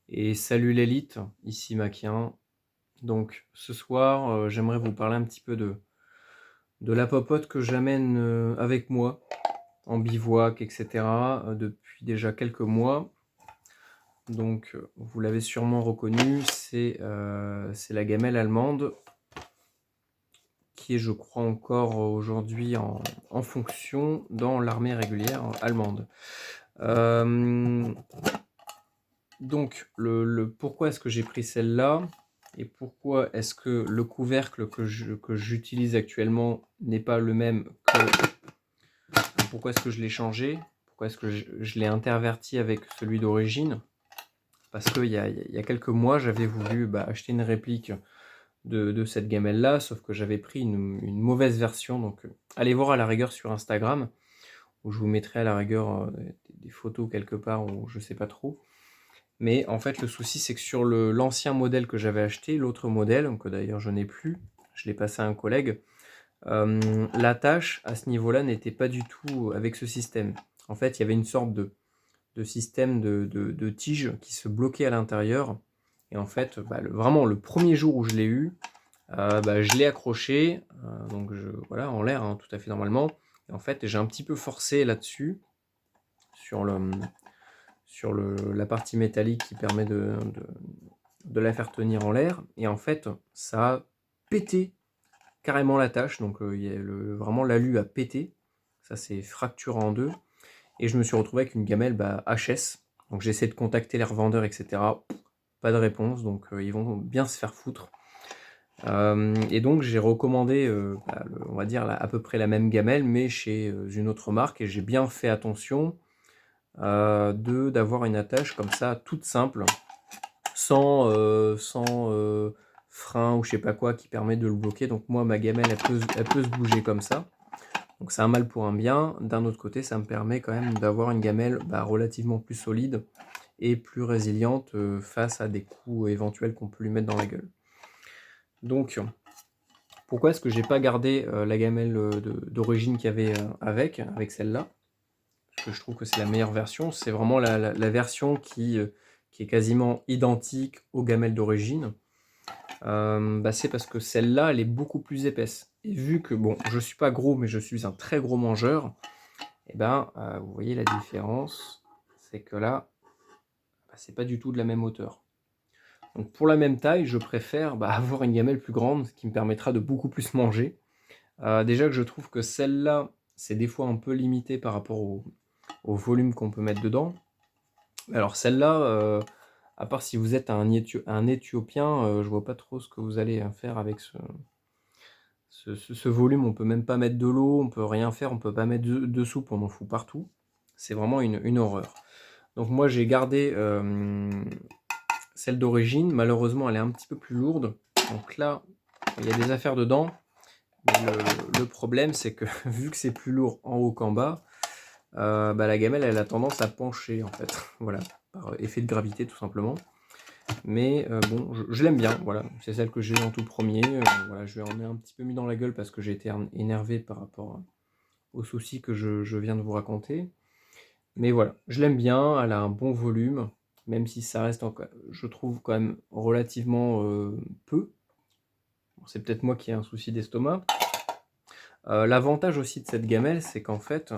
Et salut l'élite, ici Makien. Donc ce soir, j'aimerais vous parler un petit peu de la popote que j'amène avec moi en bivouac, etc. Depuis déjà quelques mois. Donc vous l'avez sûrement reconnu, c'est la gamelle allemande qui est, je crois, encore aujourd'hui en fonction dans l'armée régulière allemande. Donc, pourquoi est-ce que j'ai pris celle-là et pourquoi est-ce que le couvercle que j'utilise actuellement n'est pas le même que... Pourquoi est-ce que je l'ai changé? Pourquoi est-ce que je l'ai interverti avec celui d'origine? Parce qu'il y a quelques mois, j'avais voulu acheter une réplique de cette gamelle-là, sauf que j'avais pris une mauvaise version. Donc, allez voir à la rigueur sur Instagram, où je vous mettrai à la rigueur des photos quelque part, ou je sais pas trop. Mais en fait, le souci, c'est que sur l'ancien modèle que j'avais acheté, l'autre modèle, que d'ailleurs je n'ai plus, je l'ai passé à un collègue, l'attache à ce niveau-là n'était pas du tout avec ce système. En fait, il y avait une sorte de système de tige qui se bloquait à l'intérieur. Et en fait, vraiment, le premier jour où je l'ai eu, je l'ai accroché, donc voilà, en l'air, hein, tout à fait normalement. Et en fait, j'ai un petit peu forcé là-dessus, sur la partie métallique qui permet de la faire tenir en l'air. Et en fait, ça a pété carrément l'attache. Donc vraiment l'alu a pété. Ça s'est fracturé en deux. Et je me suis retrouvé avec une gamelle HS. Donc j'ai essayé de contacter les revendeurs, etc. Pas de réponse. Donc ils vont bien se faire foutre. Et donc j'ai recommandé, on va dire à peu près la même gamelle, mais chez une autre marque. Et j'ai bien fait attention d'avoir une attache comme ça, toute simple, sans frein ou je sais pas quoi qui permet de le bloquer. Donc moi, ma gamelle, elle peut se bouger comme ça. Donc c'est un mal pour un bien. D'un autre côté, ça me permet quand même d'avoir une gamelle relativement plus solide et plus résiliente face à des coups éventuels qu'on peut lui mettre dans la gueule. Donc, pourquoi est-ce que j'ai pas gardé la gamelle d'origine qu'il y avait avec celle-là? Parce que je trouve que c'est la meilleure version. C'est vraiment la version qui est quasiment identique aux gamelles d'origine. C'est parce que celle-là, elle est beaucoup plus épaisse. Et vu que, bon, je suis pas gros, mais je suis un très gros mangeur, et vous voyez la différence, c'est que là, c'est pas du tout de la même hauteur. Donc pour la même taille, je préfère avoir une gamelle plus grande, ce qui me permettra de beaucoup plus manger. Déjà que je trouve que celle-là, c'est des fois un peu limité par rapport au volume qu'on peut mettre dedans. Alors celle-là, à part si vous êtes un Éthiopien, je vois pas trop ce que vous allez faire avec ce volume. On peut même pas mettre de l'eau, on peut rien faire, on peut pas mettre de soupe, on en fout partout. C'est vraiment une horreur. Donc moi j'ai gardé celle d'origine. Malheureusement elle est un petit peu plus lourde. Donc là, il y a des affaires dedans. Mais le problème c'est que vu que c'est plus lourd en haut qu'en bas, la gamelle elle a tendance à pencher en fait. Voilà, par effet de gravité tout simplement. Mais bon, je l'aime bien, voilà. C'est celle que j'ai en tout premier. Voilà, je lui en ai un petit peu mis dans la gueule parce que j'ai été énervé par rapport aux soucis que je viens de vous raconter. Mais voilà, je l'aime bien, elle a un bon volume, même si ça reste, je trouve, quand même relativement peu. Bon, c'est peut-être moi qui ai un souci d'estomac. L'avantage aussi de cette gamelle, c'est qu'en fait,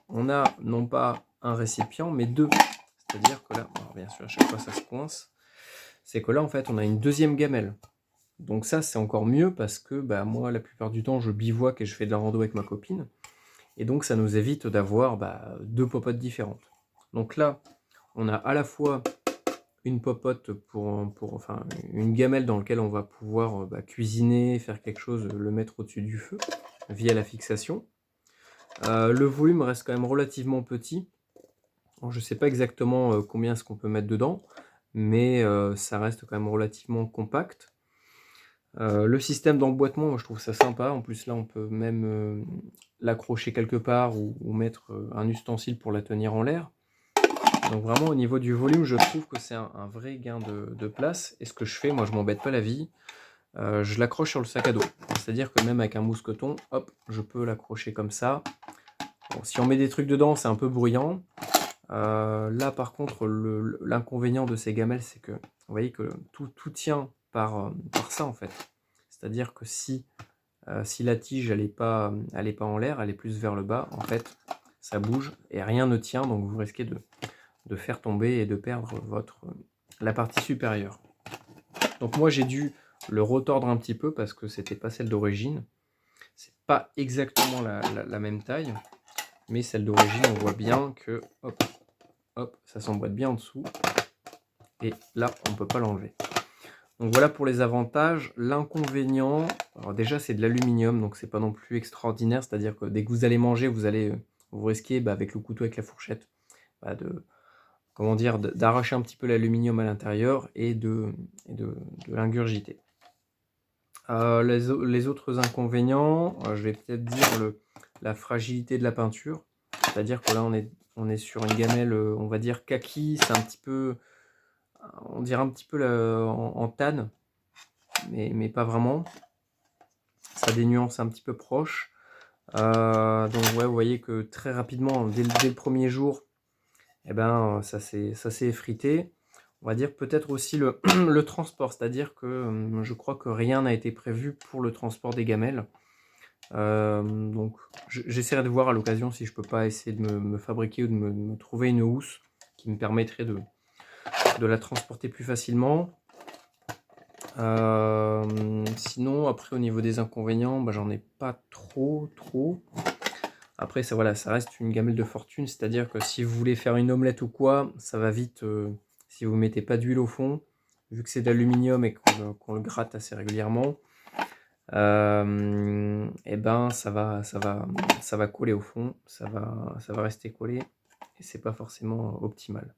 on a non pas un récipient, mais deux. C'est-à-dire que là, alors bien sûr, à chaque fois ça se coince. C'est que là, en fait, on a une deuxième gamelle. Donc ça, c'est encore mieux parce que moi, la plupart du temps, je bivouac et je fais de la rando avec ma copine. Et donc, ça nous évite d'avoir deux popotes différentes. Donc là, on a à la fois une popote enfin, une gamelle dans laquelle on va pouvoir cuisiner, faire quelque chose, le mettre au-dessus du feu via la fixation. Le volume reste quand même relativement petit. Alors, je ne sais pas exactement combien est-ce qu'on peut mettre dedans, mais ça reste quand même relativement compact. Le système d'emboîtement, moi je trouve ça sympa. En plus là, on peut même l'accrocher quelque part ou mettre un ustensile pour la tenir en l'air. Donc vraiment au niveau du volume, je trouve que c'est un vrai gain de place. Et ce que je fais, moi je m'embête pas la vie, je l'accroche sur le sac à dos. C'est-à-dire que même avec un mousqueton, hop, je peux l'accrocher comme ça. Bon, si on met des trucs dedans, c'est un peu bruyant. Là par contre l'inconvénient de ces gamelles, c'est que vous voyez que tout tient par ça en fait. C'est-à-dire que si la tige elle est pas en l'air, elle est plus vers le bas, en fait ça bouge et rien ne tient, donc vous risquez de faire tomber et de perdre la partie supérieure. Donc moi j'ai dû le retordre un petit peu parce que c'était pas celle d'origine. C'est pas exactement la même taille, mais celle d'origine, on voit bien que hop, hop, ça s'emboîte bien en dessous. Et là, on ne peut pas l'enlever. Donc voilà pour les avantages. L'inconvénient, alors déjà c'est de l'aluminium, donc c'est pas non plus extraordinaire. C'est-à-dire que dès que vous allez manger, vous risquez avec le couteau, avec la fourchette, d'arracher un petit peu l'aluminium à l'intérieur et de l'ingurgiter. Les autres inconvénients, je vais peut-être dire la fragilité de la peinture. C'est-à-dire que là, on est sur une gamelle, on va dire kaki, c'est un petit peu, on dirait un petit peu en tanne, mais pas vraiment. Ça a des nuances un petit peu proches. Donc ouais, vous voyez que très rapidement, dès le premier jour, eh ben, ça s'est effrité. On va dire peut-être aussi le transport, c'est-à-dire que je crois que rien n'a été prévu pour le transport des gamelles. Donc j'essaierai de voir à l'occasion si je peux pas essayer de me fabriquer ou de me trouver une housse qui me permettrait de la transporter plus facilement. Sinon après au niveau des inconvénients, j'en ai pas trop. Après ça reste une gamelle de fortune, c'est-à-dire que si vous voulez faire une omelette ou quoi, ça va vite si vous mettez pas d'huile au fond, vu que c'est d'aluminium et qu'on le gratte assez régulièrement. Et ben ça va coller au fond, ça va rester collé et c'est pas forcément optimal.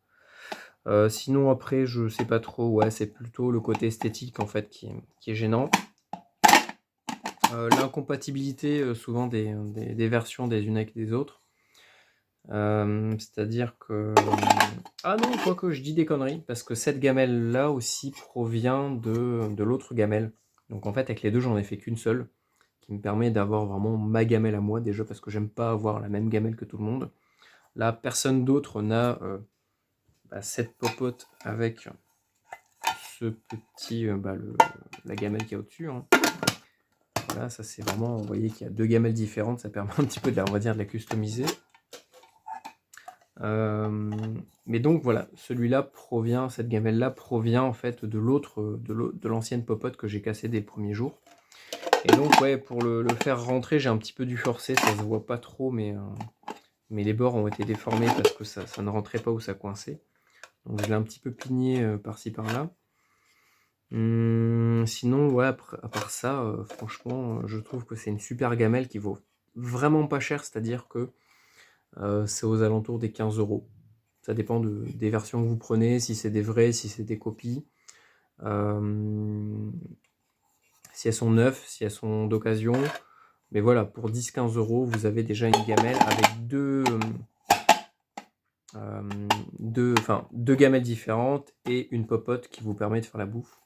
Sinon après je sais pas trop, ouais c'est plutôt le côté esthétique en fait qui est gênant. L'incompatibilité souvent des versions des unes avec des autres. C'est-à-dire que... Ah non, quoique je dis des conneries, parce que cette gamelle-là aussi provient de l'autre gamelle. Donc en fait, avec les deux, j'en ai fait qu'une seule, qui me permet d'avoir vraiment ma gamelle à moi, déjà parce que j'aime pas avoir la même gamelle que tout le monde. Là, personne d'autre n'a cette popote avec ce petit... la gamelle qui est au-dessus. Hein. Voilà, ça c'est vraiment... Vous voyez qu'il y a deux gamelles différentes, ça permet un petit peu on va dire, de la customiser. Mais donc voilà, cette gamelle-là provient en fait de l'ancienne popote que j'ai cassée dès le premier jour. Et donc ouais, pour le faire rentrer, j'ai un petit peu dû forcer, ça se voit pas trop, mais les bords ont été déformés parce que ça ne rentrait pas où ça coinçait. Donc je l'ai un petit peu pigné par-ci par-là. Sinon, ouais, à part ça, franchement, je trouve que c'est une super gamelle qui vaut vraiment pas cher, c'est-à-dire que c'est aux alentours des 15 €. Ça dépend des versions que vous prenez, si c'est des vraies, si c'est des copies. Si elles sont neuves, si elles sont d'occasion. Mais voilà, pour 10-15 €, vous avez déjà une gamelle avec deux gamelles différentes et une popote qui vous permet de faire la bouffe.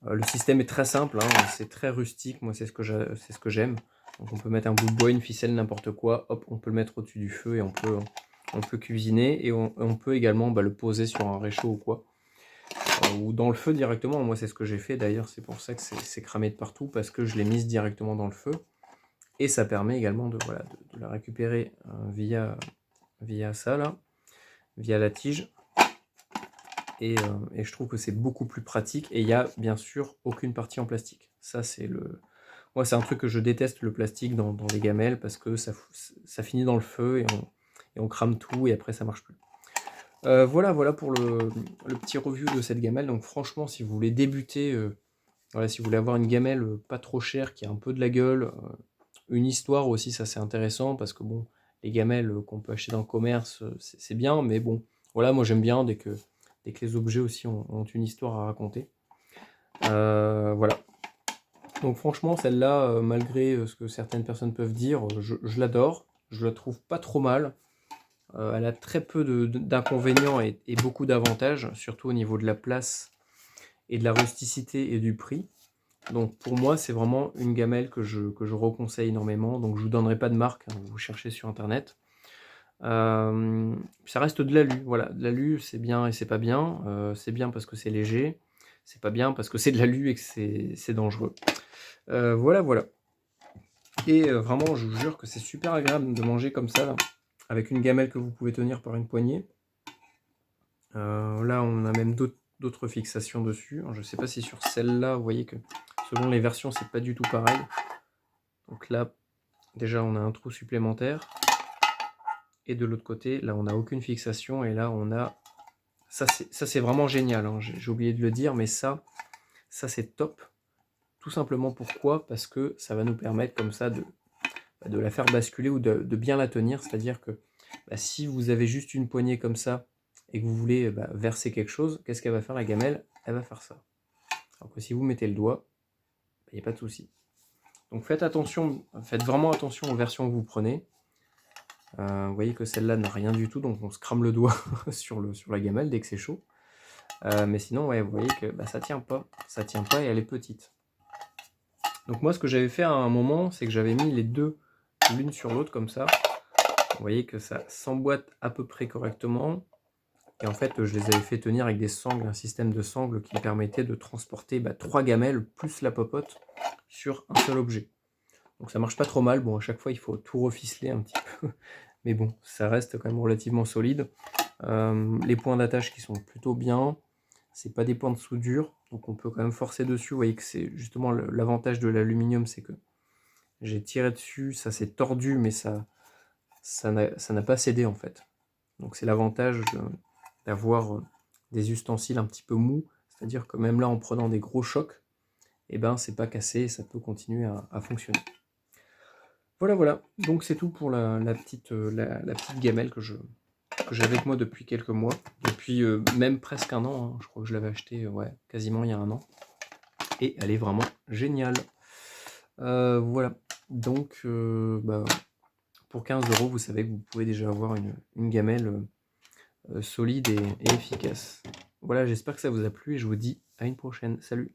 Le système est très simple, hein, c'est très rustique, moi c'est ce que j'aime. Donc on peut mettre un bout de bois, une ficelle, n'importe quoi, hop, on peut le mettre au-dessus du feu et on peut cuisiner et on peut également le poser sur un réchaud ou quoi. Ou dans le feu directement, moi c'est ce que j'ai fait d'ailleurs, c'est pour ça que c'est cramé de partout, parce que je l'ai mise directement dans le feu. Et ça permet également de la récupérer via ça là, via la tige. Et je trouve que c'est beaucoup plus pratique et il n'y a bien sûr aucune partie en plastique. Ça c'est moi c'est un truc que je déteste, le plastique dans les gamelles, parce que ça finit dans le feu et on crame tout et après ça marche plus. Voilà pour le petit review de cette gamelle. Donc franchement, si vous voulez débuter, si vous voulez avoir une gamelle pas trop chère, qui a un peu de la gueule, une histoire aussi, ça c'est intéressant, parce que bon, les gamelles qu'on peut acheter dans le commerce, c'est bien, mais bon, voilà, moi j'aime bien dès que les objets aussi ont une histoire à raconter. Voilà. Donc franchement, celle-là, malgré ce que certaines personnes peuvent dire, je l'adore, je la trouve pas trop mal. Elle a très peu d'inconvénients et beaucoup d'avantages, surtout au niveau de la place et de la rusticité et du prix. Donc pour moi, c'est vraiment une gamelle que je reconseille énormément. Donc je vous donnerai pas de marque, hein, vous cherchez sur internet. Ça reste de l'alu, voilà. De l'alu, c'est bien et c'est pas bien. C'est bien parce que c'est léger, c'est pas bien parce que c'est de l'alu et que c'est dangereux. Voilà, voilà. Et vraiment, je vous jure que c'est super agréable de manger comme ça, là, avec une gamelle que vous pouvez tenir par une poignée. Là, on a même d'autres fixations dessus. Alors, je ne sais pas si sur celle-là, vous voyez que selon les versions, c'est pas du tout pareil. Donc là, déjà, on a un trou supplémentaire. Et de l'autre côté, là, on n'a aucune fixation. Et là, on a... Ça, c'est vraiment génial, hein. J'ai oublié de le dire, mais ça c'est top. Tout simplement pourquoi? Parce que ça va nous permettre comme ça de la faire basculer ou de bien la tenir. C'est-à-dire que si vous avez juste une poignée comme ça et que vous voulez verser quelque chose, qu'est-ce qu'elle va faire la gamelle? Elle va faire ça. Alors que si vous mettez le doigt, il n'y a pas de souci. Donc faites attention, faites vraiment attention aux versions que vous prenez. Vous voyez que celle-là n'a rien du tout, donc on se crame le doigt sur la gamelle dès que c'est chaud. Mais sinon, ouais, vous voyez que ça tient pas et elle est petite. Donc moi, ce que j'avais fait à un moment, c'est que j'avais mis les deux l'une sur l'autre comme ça. Vous voyez que ça s'emboîte à peu près correctement. Et en fait, je les avais fait tenir avec des sangles, un système de sangles qui permettait de transporter 3 gamelles plus la popote sur un seul objet. Donc ça marche pas trop mal. Bon, à chaque fois, il faut tout reficeler un petit peu. Mais bon, ça reste quand même relativement solide. Les points d'attache qui sont plutôt bien. C'est pas des points de soudure, donc on peut quand même forcer dessus. Vous voyez que c'est justement l'avantage de l'aluminium, c'est que j'ai tiré dessus, ça s'est tordu, mais ça n'a pas cédé en fait. Donc c'est l'avantage d'avoir des ustensiles un petit peu mous, c'est-à-dire que même là en prenant des gros chocs, et c'est pas cassé et ça peut continuer à fonctionner. Voilà, voilà. Donc c'est tout pour la petite gamelle que j'ai avec moi depuis quelques mois, depuis même presque un an, hein. Je crois que je l'avais acheté quasiment il y a un an. Et elle est vraiment géniale. Voilà. Donc pour 15 €, vous savez que vous pouvez déjà avoir une gamelle solide et efficace. Voilà, j'espère que ça vous a plu et je vous dis à une prochaine. Salut!